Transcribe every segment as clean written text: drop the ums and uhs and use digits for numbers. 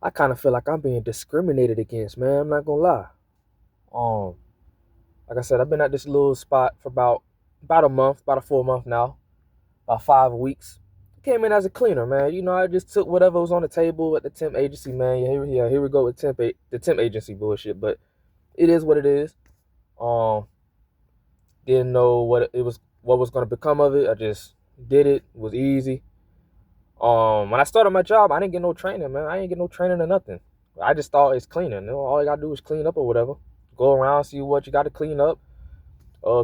I kind of feel like I'm being discriminated against, man. I'm not gonna lie. Um, like I said, I've been at this little spot for about a month, about a full month now, about 5 weeks. Came in as a cleaner, man. I just took whatever was on the table at the temp agency, man. Here we go with the temp agency bullshit. But it is what it is. Um, didn't know what was gonna become of it. I just did it. It was easy. When I started my job, I didn't get no training, man. I didn't get no training or nothing. I just thought it's cleaning. All you gotta do is clean up or whatever. Go around, see what you got to clean up.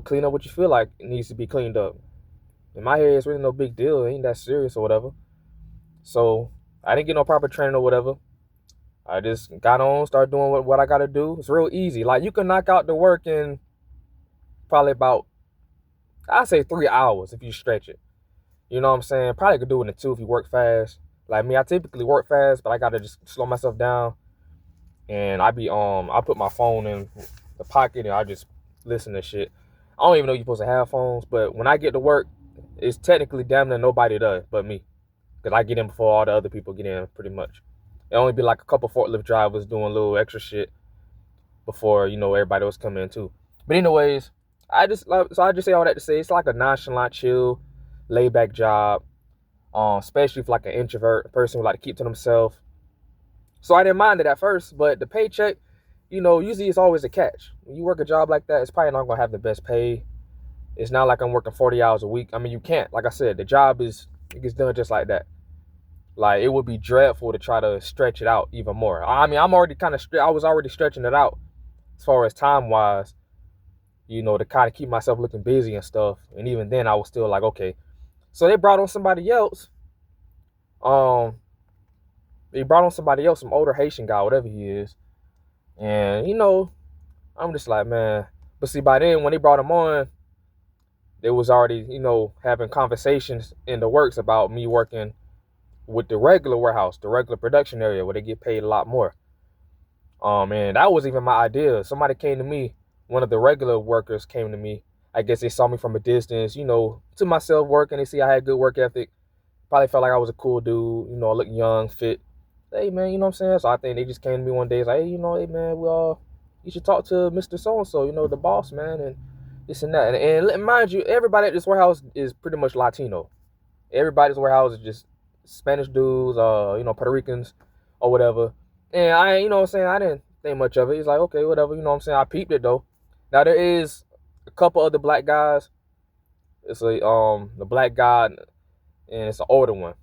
Clean up what you feel like it needs to be cleaned up. In my head, it's really no big deal. It ain't that serious or whatever. So I didn't get no proper training or whatever. I just got on, started doing what I gotta do. It's real easy. Like you can knock out the work in probably about, I'd say 3 hours if you stretch it. You know what I'm saying? Probably could do it in two if you work fast. Like me, I typically work fast, but I gotta just slow myself down. And I put my phone in the pocket and I just listen to shit. I don't even know you're supposed to have phones, but when I get to work, it's technically damn near nobody does but me. Cause I get in before all the other people get in, pretty much. It only be like a couple forklift drivers doing a little extra shit before everybody else come in too. But anyways, I just say all that to say it's like a nonchalant, chill, laid back job. Especially for like an introvert, a person who like to keep to themselves. So I didn't mind it at first, but the paycheck, usually it's always a catch. When you work a job like that, it's probably not gonna have the best pay. It's not like I'm working 40 hours a week. I mean, you can't. Like I said, the job it gets done just like that. Like it would be dreadful to try to stretch it out even more. I mean, I was already stretching it out as far as time wise, to kind of keep myself looking busy and stuff. And even then, I was still like, okay. So Um, they brought on somebody else, some older Haitian guy, whatever he is. And I'm just like, man. But see, by then when they brought him on, they was already, having conversations in the works about me working with the regular warehouse, the regular production area where they get paid a lot more. And that was even my idea. Somebody came to me, one of the regular workers came to me. I guess they saw me from a distance, to myself working. They see I had good work ethic. Probably felt like I was a cool dude, I look young, fit. Hey man, you know what I'm saying? So I think they just came to me one day, it's like, hey, hey man, you should talk to Mr. So and so, the boss, man, and this and that. And mind you, everybody at this warehouse is pretty much Latino. Everybody's warehouse is just Spanish dudes, Puerto Ricans or whatever. And you know what I'm saying, I didn't think much of it. He's like, okay, whatever, you know what I'm saying. I peeped it though. Now there is a couple other black guys. It's the black guy and it's an older one.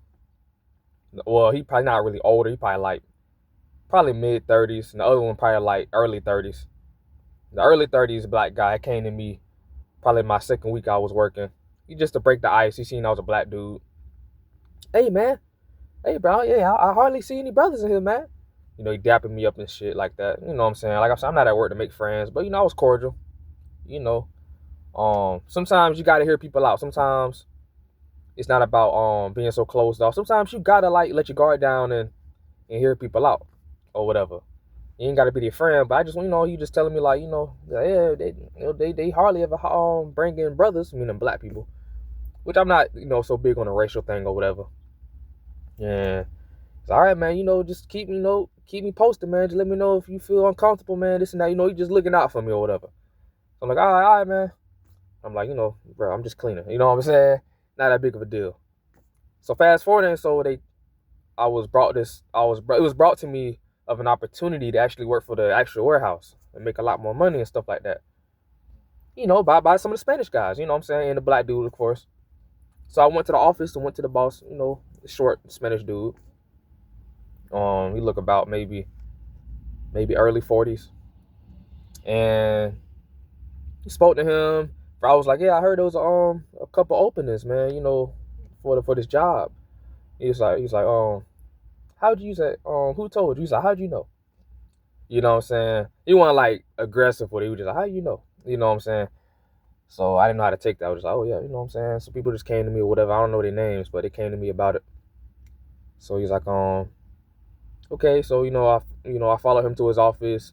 Well, he probably not really older. He probably mid 30s, and the other one probably like early 30s. The early 30s black guy came to me probably my second week I was working. He just to break the ice. He seen I was a black dude. Hey man, hey bro, yeah, I hardly see any brothers in here, man. He dapping me up and shit like that. You know what I'm saying? Like I'm not at work to make friends, but I was cordial. You know, sometimes you gotta hear people out. Sometimes it's not about being so closed off. Sometimes you gotta like let your guard down and hear people out or whatever. You ain't gotta be their friend, but I just you just telling me like yeah they hardly ever bring in brothers, meaning black people, which I'm not so big on the racial thing or whatever. Yeah, it's all right, man. Just keep me posted, man. Just let me know if you feel uncomfortable, man. This and that. You just looking out for me or whatever. So I'm like, all right, man. I'm like, bro, I'm just cleaning. You know what I'm saying? Not that big of a deal. So fast forwarding, so it was brought to me of an opportunity to actually work for the actual warehouse and make a lot more money and stuff like that. By some of the Spanish guys, you know what I'm saying, and the black dude, of course. So I went to the office and went to the boss, the short Spanish dude. He looked about maybe early 40s, and he spoke to him. I was like, yeah, I heard there was a couple openings, man, for this job. He's like, how'd you say, who told you? He's like, how'd you know? You know what I'm saying? He wasn't like aggressive with it. He was just like, how you know? You know what I'm saying? So I didn't know how to take that. I was just like, oh yeah, you know what I'm saying? So people just came to me or whatever. I don't know their names, but they came to me about it. So he's like, okay. So I followed him to his office,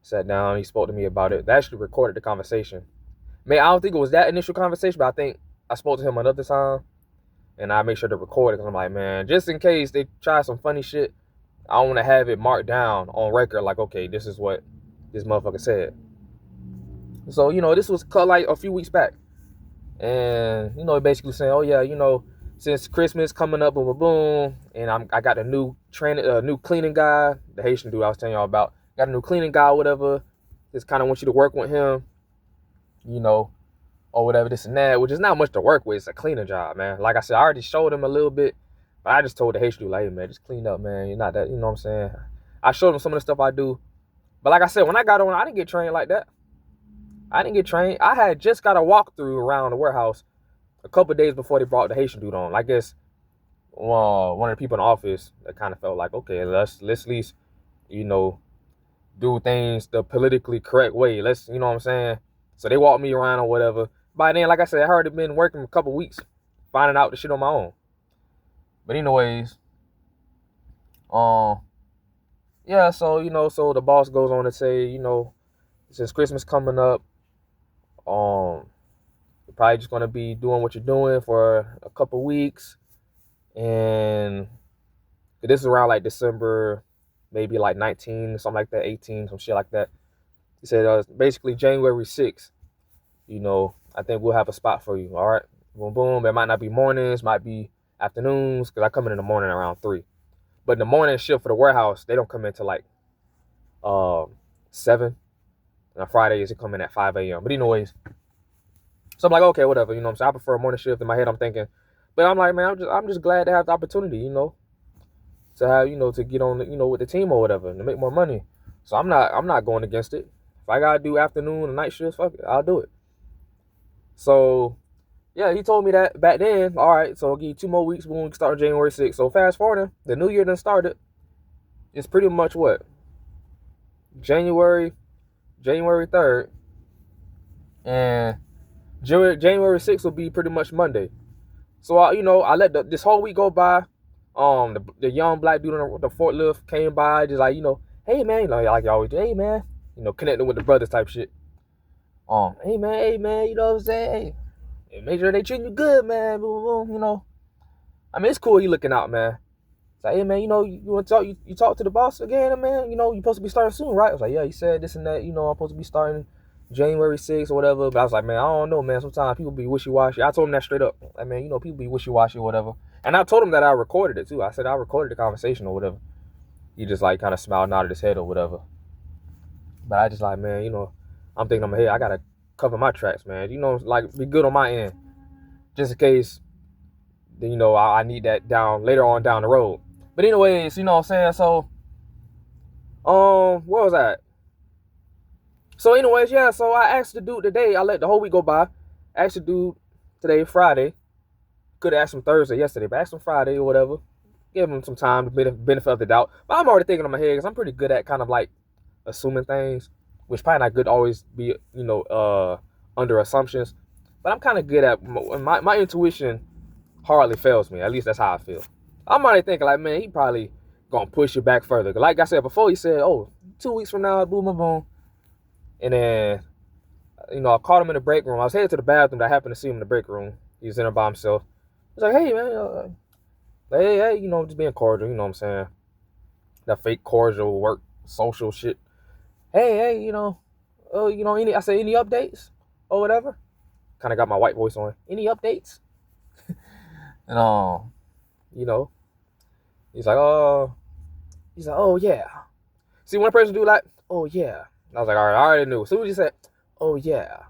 sat down. He spoke to me about it. They actually recorded the conversation. Man, I don't think it was that initial conversation, but I think I spoke to him another time, and I made sure to record it because I'm like, man, just in case they try some funny shit, I want to have it marked down on record, like, okay, this is what this motherfucker said. So, this was like a few weeks back. And, basically saying, oh, yeah, since Christmas coming up, boom, boom, boom, and I got a new new cleaning guy, the Haitian dude I was telling y'all about, got a new cleaning guy, whatever, just kind of want you to work with him, or whatever, this and that, which is not much to work with. It's a cleaning job, man. Like I said, I already showed him a little bit, but I just told the Haitian dude, like, hey, man, just clean up, man. You're not that, you know what I'm saying? I showed him some of the stuff I do. But like I said, when I got on, I didn't get trained like that. I didn't get trained. I had just got a walkthrough around the warehouse a couple of days before they brought the Haitian dude on. I guess one of the people in the office that kind of felt like, okay, let's at least, do things the politically correct way. Let's, you know what I'm saying? So they walked me around or whatever. By then, like I said, I already been working a couple weeks, finding out the shit on my own. But anyways, yeah, so, so the boss goes on to say, since Christmas coming up, you're probably just gonna be doing what you're doing for a couple weeks, and this is around like December, maybe like 19, something like that, 18, some shit like that. He said, basically January 6th, I think we'll have a spot for you. All right, boom, boom. It might not be mornings, might be afternoons, because I come in the morning around 3. But in the morning shift for the warehouse, they don't come in till like 7. And on Fridays, they come in at 5 a.m. But anyways, so I'm like, okay, whatever. You know what I'm saying? I prefer a morning shift. In my head, I'm thinking. But I'm like, man, I'm just glad to have the opportunity, to have, to get on, with the team or whatever, and to make more money. So I'm not going against it. If I gotta do afternoon and night shifts, fuck it, I'll do it. So, yeah, he told me that back then. All right, so I'll give you 2 more weeks when we start January 6th. So fast forwarding, the new year done started. It's pretty much what? January 3rd. And January 6th will be pretty much Monday. So, I let this whole week go by. The young black dude on the forklift came by, just like, hey, man, like you always do. Hey, man, connecting with the brothers type shit. Hey, man, you know what I'm saying? Hey, make sure they treat you good, man. Boom, boom, I mean, it's cool he looking out, man. It's like, hey, man, you want to talk? You talk to the boss again, man? You're supposed to be starting soon, right? I was like, yeah, he said this and that. I'm supposed to be starting January 6th or whatever. But I was like, man, I don't know, man. Sometimes people be wishy-washy. I told him that straight up. Like, man, people be wishy-washy or whatever. And I told him that I recorded it, too. I said I recorded the conversation or whatever. He just, like, kind of smiled, nodded his head or whatever. But I just like, man, I'm thinking in my head, I got to cover my tracks, man. Like, be good on my end. Just in case, I need that later on down the road. But anyways, you know what I'm saying? So, where was I at? So anyways, yeah, so I asked the dude today, I let the whole week go by. Asked the dude today, Friday. Could have asked him Thursday yesterday, but asked him Friday or whatever. Give him some time, the benefit of the doubt. But I'm already thinking in my head, because I'm pretty good at kind of like assuming things, which probably not good to always be, under assumptions. But I'm kind of good at, my intuition hardly fails me. At least that's how I feel. I'm already thinking like, man, he probably going to push it back further. Like I said before, he said, 2 weeks from now, boom, boom, boom. And then, I caught him in the break room. I was headed to the bathroom. I happened to see him in the break room. He was in there by himself. I was like, hey, man, hey, just being cordial, you know what I'm saying? That fake cordial work, social shit. Hey, any updates or whatever? Kind of got my white voice on. Any updates? And, he's like, oh, yeah. See, when a person do like, oh, yeah. I was like, all right, I already knew. As soon as he said, oh, yeah.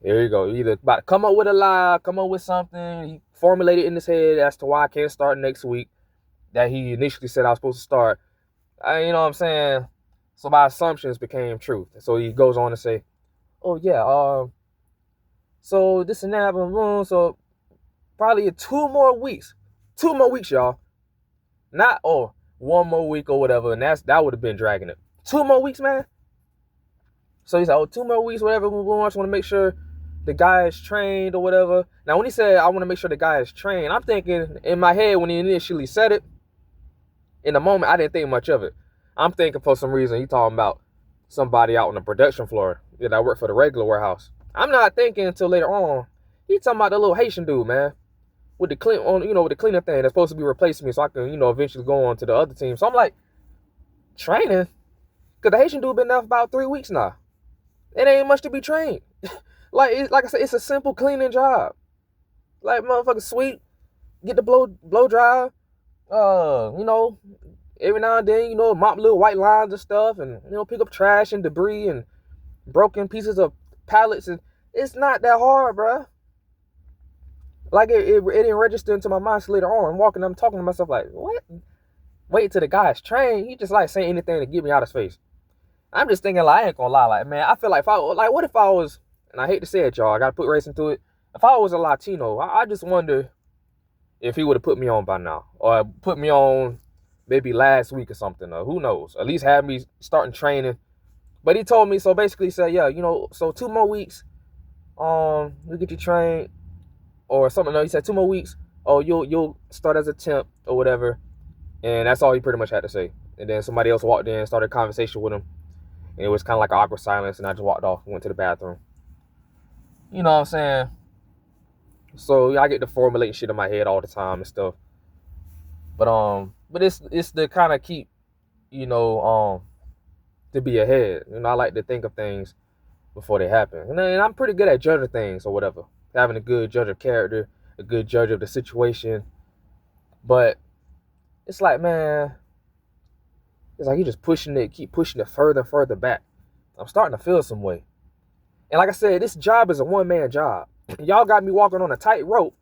There you go. You either about to come up with a lie, come up with something. He formulated in his head as to why I can't start next week that he initially said I was supposed to start. You know what I'm saying? So my assumptions became truth. So he goes on to say, oh, yeah, so this and that, so probably 2 more weeks. 2 more weeks, y'all. Not, 1 more week or whatever, and that would have been dragging it. 2 more weeks, man. So he said, 2 more weeks, whatever. I just want to make sure the guy is trained or whatever. Now, when he said, I want to make sure the guy is trained, I'm thinking in my head when he initially said it, in the moment, I didn't think much of it. I'm thinking for some reason he talking about somebody out on the production floor that worked for the regular warehouse. I'm not thinking until later on. He talking about the little Haitian dude, man. with the cleaner thing that's supposed to be replacing me so I can, eventually go on to the other team. So I'm like, training? Because the Haitian dude been there for about 3 weeks now. It ain't much to be trained. Like I said, it's a simple cleaning job. Like, motherfucker sweep, get the blow dry, every now and then, mop little white lines and stuff, and, pick up trash and debris and broken pieces of pallets. And it's not that hard, bruh. Like, it didn't register into my mind later on. I'm walking, I'm talking to myself like, what? Wait till the guy's trained. He just like saying anything to get me out of space. I'm just thinking, like, I ain't gonna lie, like, man, I feel like what if I was, and I hate to say it, y'all, I gotta put race into it. If I was a Latino, I just wonder if he would have put me on by now, or put me on maybe last week or something, or who knows, at least have me starting training. But he told me, so basically he said, yeah, so 2 more weeks, we'll get you trained, or something. No, he said 2 more weeks, you'll start as a temp or whatever. And that's all he pretty much had to say. And then somebody else walked in, started a conversation with him. And it was kind of like an awkward silence. And I just walked off and went to the bathroom. You know what I'm saying? So I get to formulating shit in my head all the time and stuff. But it's to kind of keep, to be ahead. I like to think of things before they happen. And I'm pretty good at judging things or whatever. Having a good judge of character, a good judge of the situation. But it's like, man, it's like you just keep pushing it further and further back. I'm starting to feel some way. And like I said, this job is a one-man job. Y'all got me walking on a tightrope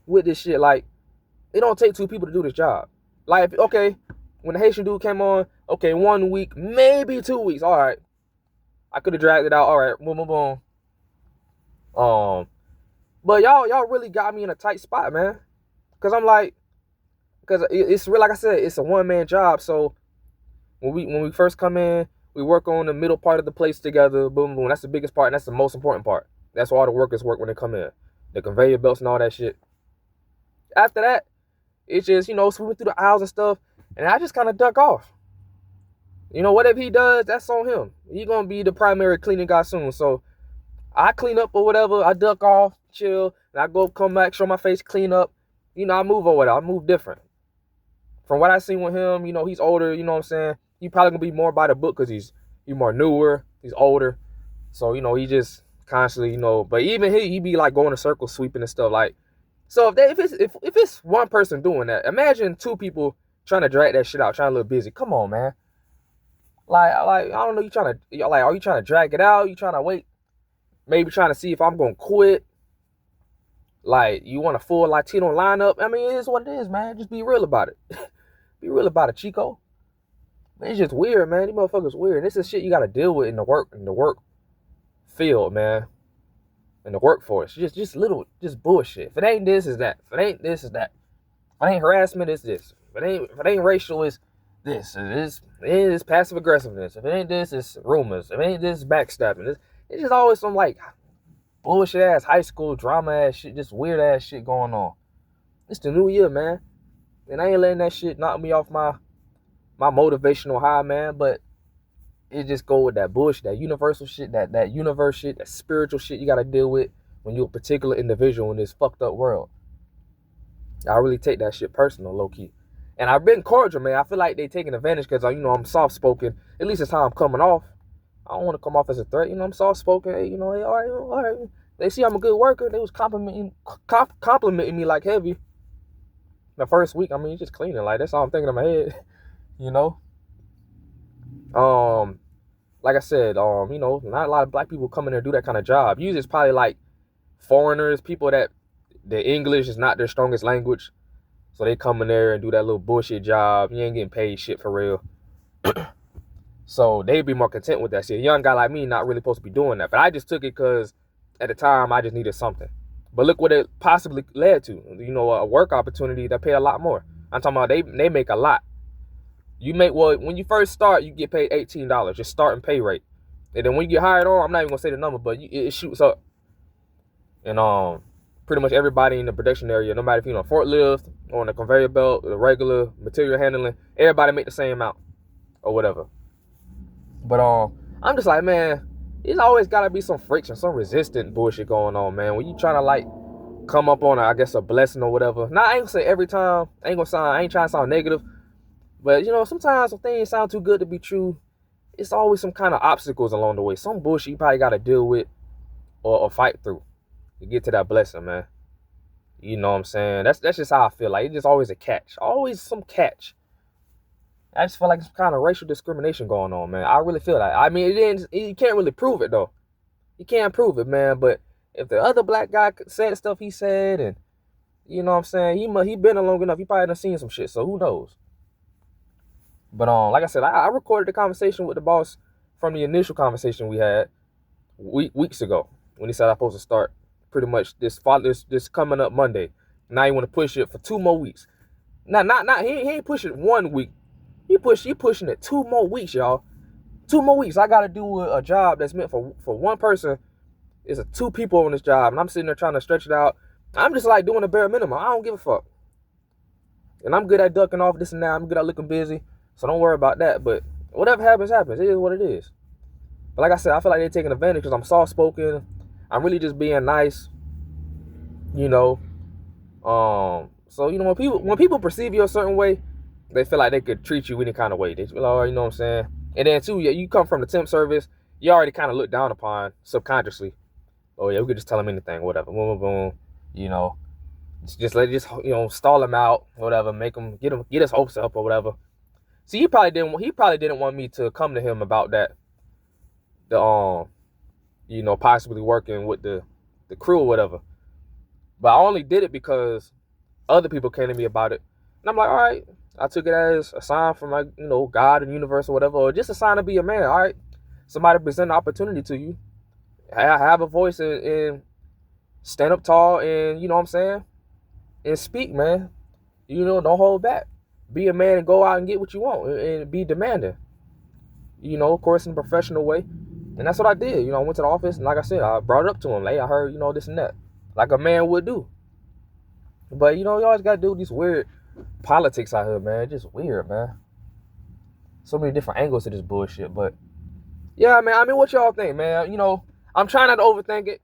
with this shit. Like, it don't take 2 people to do this job. Like, okay, when the Haitian dude came on, okay, 1 week, maybe 2 weeks. All right. I could have dragged it out. All right, boom, boom, boom. But y'all really got me in a tight spot, man. Because it's real, like I said, it's a one-man job. So when we first come in, we work on the middle part of the place together. Boom, boom. That's the biggest part, and that's the most important part. That's where all the workers work when they come in. The conveyor belts and all that shit. After that, it's just, sweeping through the aisles and stuff. And I just kind of duck off. Whatever he does, that's on him. He's going to be the primary cleaning guy soon. So I clean up or whatever. I duck off, chill. And I come back, show my face, clean up. I move over there. I move different. From what I seen with him, he's older, you know what I'm saying? He probably gonna be more by the book because he's more newer, he's older. So, he just constantly, but even he be like going in circles, sweeping and stuff. Like, so if it's one person doing that, imagine 2 people trying to drag that shit out, trying to look busy. Come on, man. Like I don't know, are you trying to drag it out? You trying to wait? Maybe trying to see if I'm gonna quit. Like, you want a full Latino lineup? I mean, it is what it is, man. Just be real about it. Be real about it, Chico. Man, it's just weird, man. These motherfuckers weird. And this is shit you gotta deal with in the work field, man. In the workforce. Just bullshit. If it ain't this, it's that. If it ain't this, it's that. If it ain't harassment, it's this. If it ain't racial, it's this. It is passive aggressiveness. If it ain't this, it's rumors. If it ain't this, it's backstabbing. It's just always some like bullshit ass high school drama ass shit, just weird ass shit going on. It's the new year, man. And I ain't letting that shit knock me off my motivational high, man. But it just go with that bullshit, that universal shit, that universe shit, that spiritual shit you gotta deal with when you're a particular individual in this fucked up world. I really take that shit personal, low key. And I've been cordial, man. I feel like they taking advantage because I'm soft spoken. At least it's how I'm coming off. I don't want to come off as a threat. I'm soft spoken. Hey, hey, all right. They see I'm a good worker. They was complimenting me like heavy. The first week, just cleaning. Like, that's all I'm thinking in my head. Like I said, not a lot of black people come in there and do that kind of job. Usually it's probably like foreigners, people that the English is not their strongest language. So they come in there and do that little bullshit job. You ain't getting paid shit for real. So they'd be more content with that shit. A young guy like me not really supposed to be doing that. But I just took it because at the time I just needed something. But look what it possibly led to. A work opportunity that paid a lot more. I'm talking about they make a lot. When you first start, you get paid $18, just starting pay rate. And then when you get hired on, I'm not even gonna say the number, but it shoots up. And pretty much everybody in the production area, no matter if you're on a forklift or on a conveyor belt, the regular material handling, everybody make the same amount or whatever. But I'm just like, man, there's always gotta be some friction, some resistant bullshit going on, man. When you trying to like come up on, I guess, a blessing or whatever. Now, I ain't gonna say every time. I ain't trying to sound negative. But, sometimes when things sound too good to be true, it's always some kind of obstacles along the way. Some bullshit you probably got to deal with or fight through to get to that blessing, man. You know what I'm saying? That's just how I feel. Like, it's just always a catch. Always some catch. I just feel like some kind of racial discrimination going on, man. I really feel that. I mean, you can't really prove it, though. You can't prove it, man. But if the other black guy said the stuff he said, and you know what I'm saying, he been long enough, he probably done seen some shit. So who knows? But like I said, I recorded the conversation with the boss from the initial conversation we had weeks ago when he said I'm supposed to start pretty much this coming up Monday. Now he want to push it for 2 more weeks. Not he ain't pushing 1 week. He pushing it 2 more weeks, y'all. 2 more weeks. I got to do a job that's meant for one person. It's 2 people on this job, and I'm sitting there trying to stretch it out. I'm just like doing a bare minimum. I don't give a fuck. And I'm good at ducking off this and that. I'm good at looking busy. So don't worry about that. But whatever happens, happens. It is what it is. But like I said, I feel like they're taking advantage because I'm soft-spoken. I'm really just being nice. So, when people perceive you a certain way, they feel like they could treat you any kind of way. They feel like, you know what I'm saying? And then, too, yeah, you come from the temp service. You already kind of look down upon subconsciously. Oh, yeah, we could just tell them anything, whatever. Boom, boom, boom. Just stall him out, whatever. Get his hopes up or whatever. See, he probably didn't want me to come to him about that. Possibly working with the crew or whatever. But I only did it because other people came to me about it. And I'm like, all right. I took it as a sign from God and universe or whatever, or just a sign to be a man. All right. Somebody present an opportunity to you. Have a voice and stand up tall and, you know what I'm saying? And speak, man. Don't hold back. Be a man and go out and get what you want and be demanding. Of course, in a professional way. And that's what I did. I went to the office and like I said, I brought it up to him. Hey, I heard, this and that. Like a man would do. But, you always got to do these weird politics out here, man. Just weird, man. So many different angles to this bullshit. But, yeah, man. I mean, what y'all think, man? I'm trying not to overthink it.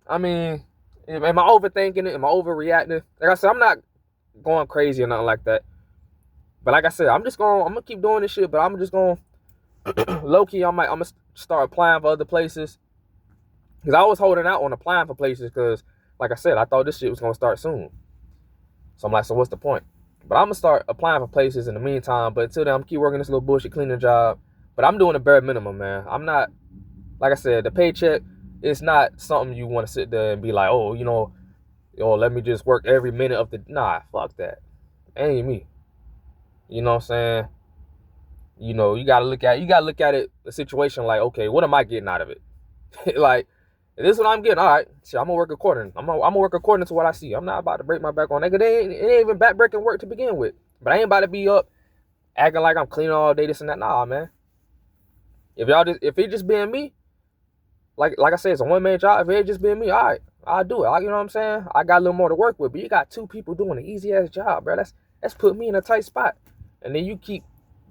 I mean, am I overthinking it? Am I overreacting? Like I said, I'm not going crazy or nothing like that. But like I said, I'm going to keep doing this shit, but I'm just going to, low-key, I'm going to start applying for other places. Because I was holding out on applying for places because, like I said, I thought this shit was going to start soon. So I'm like, so what's the point? But I'm going to start applying for places in the meantime. But until then, I'm going to keep working this little bullshit cleaning job. But I'm doing a bare minimum, man. I'm not, like I said, the paycheck, it's not something you want to sit there and be like, oh, let me just work every minute of the, nah, fuck that. Ain't me. You know what I'm saying? You gotta look at it, the situation like, okay, what am I getting out of it? Like, this is what I'm getting. All right, shit, I'm gonna work according. I'm gonna work according to what I see. I'm not about to break my back on that. Cause it ain't even back breaking work to begin with. But I ain't about to be up acting like I'm cleaning all day, this and that. Nah, man. If it just being me, like I said, it's a one-man job. If it just being me, all right, I'll do it. You know what I'm saying? I got a little more to work with, but you got 2 people doing an easy ass job, bro. That's put me in a tight spot. And then you keep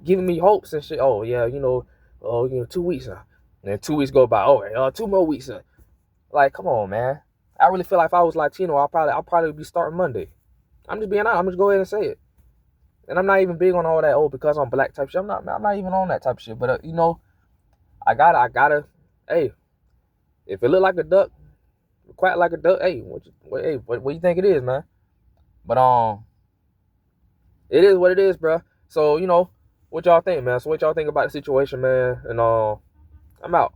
giving me hopes and shit. Oh yeah, 2 weeks. And then 2 weeks go by. Oh, 2 more weeks. Like, come on, man. I really feel like if I was Latino, I'll probably be starting Monday. I'm just being honest. I'm just go ahead and say it. And I'm not even big on all that. Because I'm black type shit. I'm not even on that type of shit. But I gotta. Hey, if it look like a duck, quack like a duck. Hey, what you think it is, man? But it is what it is, bro. So what y'all think, man? So what y'all think about the situation, man? And I'm out.